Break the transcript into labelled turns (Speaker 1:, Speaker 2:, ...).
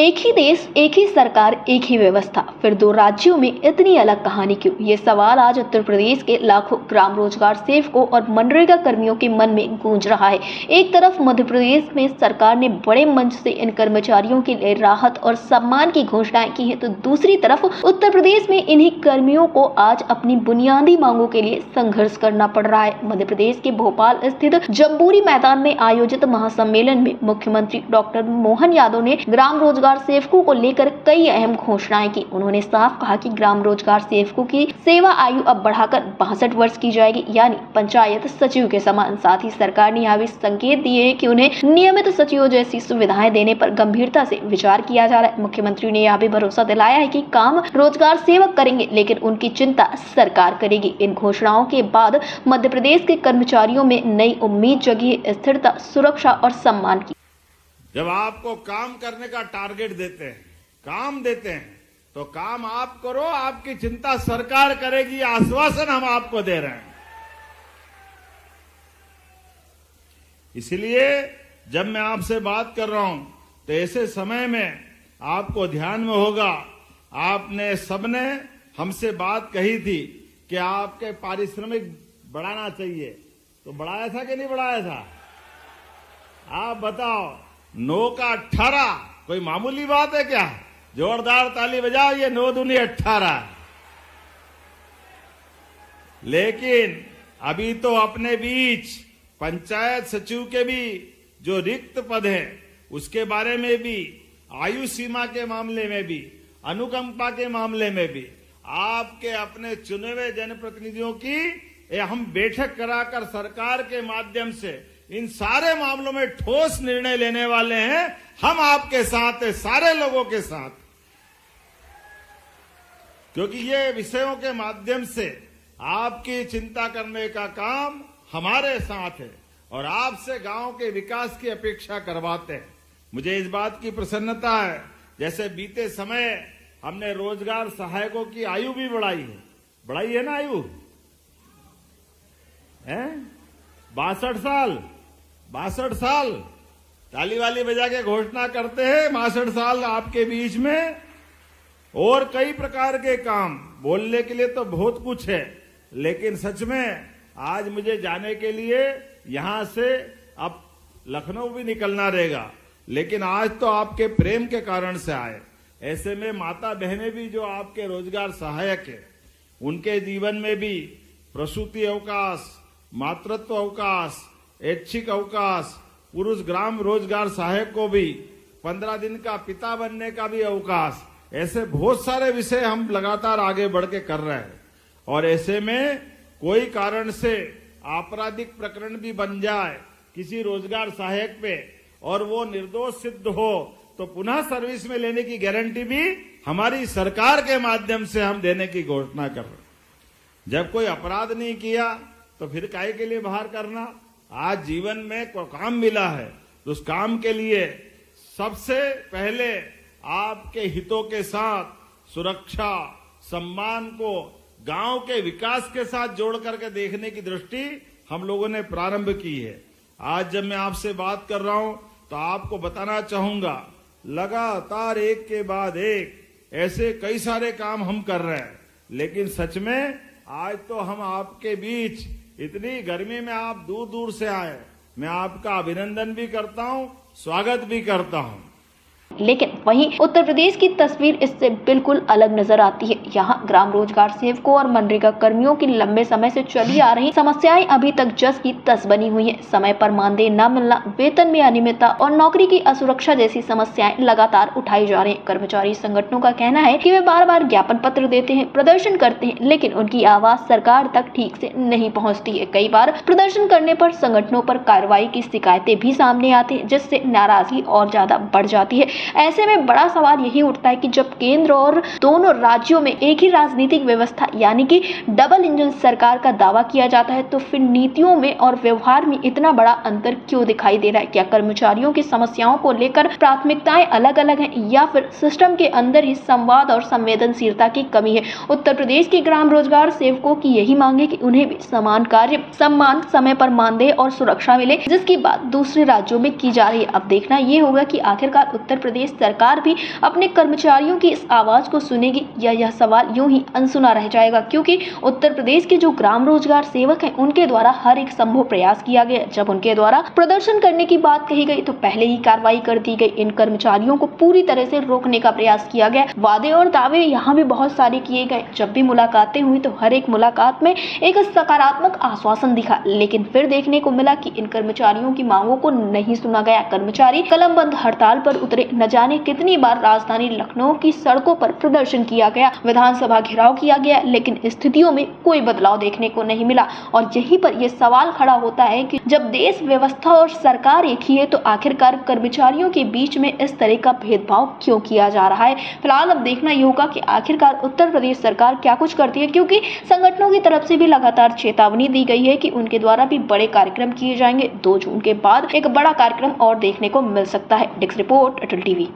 Speaker 1: एक ही देश, एक ही सरकार, एक ही व्यवस्था, फिर दो राज्यों में इतनी अलग कहानी क्यों? ये सवाल आज उत्तर प्रदेश के लाखों ग्राम रोजगार सेवकों और मनरेगा कर्मियों के मन में गूंज रहा है। एक तरफ मध्य प्रदेश में सरकार ने बड़े मंच से इन कर्मचारियों के लिए राहत और सम्मान की घोषणाएं की है, तो दूसरी तरफ उत्तर प्रदेश में इन्हीं कर्मियों को आज अपनी बुनियादी मांगों के लिए संघर्ष करना पड़ रहा है। मध्य प्रदेश के भोपाल स्थित जम्बूरी मैदान में आयोजित महासम्मेलन में मुख्यमंत्री डॉक्टर मोहन यादव ने ग्राम रोजगार सेवकों को लेकर कई अहम घोषणाएं की। उन्होंने साफ कहा कि ग्राम रोजगार सेवकों की सेवा आयु अब बढ़ाकर 62 वर्ष की जाएगी, यानी पंचायत सचिव के समान। साथ ही सरकार ने यह भी संकेत दिए हैं कि उन्हें नियमित सचिवों जैसी सुविधाएं देने पर गंभीरता से विचार किया जा रहा है। मुख्यमंत्री ने यह भी भरोसा दिलाया है कि काम रोजगार सेवक करेंगे, लेकिन उनकी चिंता सरकार करेगी। इन घोषणाओं के बाद मध्य प्रदेश के कर्मचारियों में नई उम्मीद जगी है, स्थिरता, सुरक्षा और सम्मान की।
Speaker 2: जब आपको काम करने का टारगेट देते हैं, काम देते हैं, तो काम आप करो, आपकी चिंता सरकार करेगी, आश्वासन हम आपको दे रहे हैं। इसलिए जब मैं आपसे बात कर रहा हूं तो ऐसे समय में आपको ध्यान में होगा, आपने सबने हमसे बात कही थी कि आपके पारिश्रमिक बढ़ाना चाहिए, तो बढ़ाया था कि नहीं बढ़ाया था? आप बताओ। 9 का 18 कोई मामूली बात है क्या? जोरदार ताली बजाओ, ये 9 दूनी 18। लेकिन अभी तो अपने बीच पंचायत सचिव के भी जो रिक्त पद है उसके बारे में भी, आयु सीमा के मामले में भी, अनुकंपा के मामले में भी आपके अपने चुने हुए जनप्रतिनिधियों की हम बैठक कराकर सरकार के माध्यम से इन सारे मामलों में ठोस निर्णय लेने वाले हैं। हम आपके साथ हैं, सारे लोगों के साथ, क्योंकि ये विषयों के माध्यम से आपकी चिंता करने का काम हमारे साथ है और आपसे गांव के विकास की अपेक्षा करवाते हैं। मुझे इस बात की प्रसन्नता है, जैसे बीते समय हमने रोजगार सहायकों की आयु भी बढ़ाई है ना, आयु है 62 साल। ताली वाली बजा के घोषणा करते हैं 62 साल आपके बीच में। और कई प्रकार के काम बोलने के लिए तो बहुत कुछ है, लेकिन सच में आज मुझे जाने के लिए यहां से अब लखनऊ भी निकलना रहेगा, लेकिन आज तो आपके प्रेम के कारण से आए। ऐसे में माता बहनें भी जो आपके रोजगार सहायक है, उनके जीवन में भी प्रसूति अवकाश, मातृत्व अवकाश, ऐच्छिक अवकाश, पुरुष ग्राम रोजगार सहायक को भी 15 दिन का पिता बनने का भी अवकाश, ऐसे बहुत सारे विषय हम लगातार आगे बढ़ के कर रहे हैं। और ऐसे में कोई कारण से आपराधिक प्रकरण भी बन जाए किसी रोजगार सहायक पे और वो निर्दोष सिद्ध हो, तो पुनः सर्विस में लेने की गारंटी भी हमारी सरकार के माध्यम से हम देने की घोषणा कर रहे हैं। जब कोई अपराध नहीं किया तो फिर काहे के लिए बाहर करना? आज जीवन में कोई काम मिला है तो उस काम के लिए सबसे पहले आपके हितों के साथ सुरक्षा, सम्मान को गांव के विकास के साथ जोड़ करके देखने की दृष्टि हम लोगों ने प्रारंभ की है। आज जब मैं आपसे बात कर रहा हूं तो आपको बताना चाहूंगा, लगातार एक के बाद एक ऐसे कई सारे काम हम कर रहे हैं। लेकिन सच में आज तो हम आपके बीच, इतनी गर्मी में आप दूर दूर से आए, मैं आपका अभिनंदन भी करता हूं, स्वागत भी करता हूं।
Speaker 1: लेकिन वहीं उत्तर प्रदेश की तस्वीर इससे बिल्कुल अलग नजर आती है। यहाँ ग्राम रोजगार सेवकों और मनरेगा कर्मियों की लंबे समय से चली आ रही समस्याएं अभी तक जस की तस बनी हुई है। समय पर मानदेय न मिलना, वेतन में अनियमितता और नौकरी की असुरक्षा जैसी समस्याएं लगातार उठाई जा रही है। कर्मचारी संगठनों का कहना है कि वे बार-बार ज्ञापन पत्र देते हैं, प्रदर्शन करते हैं, लेकिन उनकी आवाज सरकार तक ठीक से नहीं पहुँचती है। कई बार प्रदर्शन करने पर संगठनों पर कार्रवाई की शिकायतें भी सामने आती है, जिससे नाराजगी और ज्यादा बढ़ जाती है। ऐसे में बड़ा सवाल यही उठता है कि जब केंद्र और दोनों राज्यों में एक ही राजनीतिक व्यवस्था यानी कि डबल इंजन सरकार का दावा किया जाता है, तो फिर नीतियों में और व्यवहार में इतना बड़ा अंतर क्यों दिखाई दे रहा है? क्या कर्मचारियों की समस्याओं को लेकर प्राथमिकताएं अलग अलग हैं, या फिर सिस्टम के अंदर ही संवाद और संवेदनशीलता की कमी है? उत्तर प्रदेश के ग्राम रोजगार सेवकों की यही मांग है कि उन्हें भी समान कार्य, सम्मान, समय पर मानदेय और सुरक्षा मिले, जिसकी बात दूसरे राज्यों में की जा रही है। अब देखना ये होगा कि आखिरकार उत्तर प्रदेश सरकार सरकार भी अपने कर्मचारियों की इस आवाज को सुनेगी या यह सवाल यूं ही अनसुना रह जाएगा, क्योंकि उत्तर प्रदेश के जो ग्राम रोजगार सेवक हैं उनके द्वारा हर एक संभव प्रयास किया गया। जब उनके द्वारा प्रदर्शन करने की बात कही गई तो पहले ही कार्रवाई कर दी गई। इन कर्मचारियों को पूरी तरह से रोकने का प्रयास किया गया। वादे और दावे यहाँ भी बहुत सारे किए गए। जब भी मुलाकातें हुई तो हर एक मुलाकात में एक सकारात्मक आश्वासन दिखा, लेकिन फिर देखने को मिला कि इन कर्मचारियों की मांगों को नहीं सुना गया। कर्मचारी कलमबंद हड़ताल पर उतरे। न जाने कितनी बार राजधानी लखनऊ की सड़कों पर प्रदर्शन किया गया, विधानसभा घेराव किया गया, लेकिन स्थितियों में कोई बदलाव देखने को नहीं मिला। और यहीं पर यह सवाल खड़ा होता है कि जब देश, व्यवस्था और सरकार एक ही है तो आखिरकार कर्मचारियों के बीच में इस तरह का भेदभाव क्यों किया जा रहा है। फिलहाल अब देखना ये होगा कि आखिरकार उत्तर प्रदेश सरकार क्या कुछ करती है, क्योंकि संगठनों की तरफ से भी लगातार चेतावनी दी गई है कि उनके द्वारा भी बड़े कार्यक्रम किए जाएंगे। 2 जून के बाद एक बड़ा कार्यक्रम और देखने को मिल सकता है। डेस्क रिपोर्ट, अटल टीवी।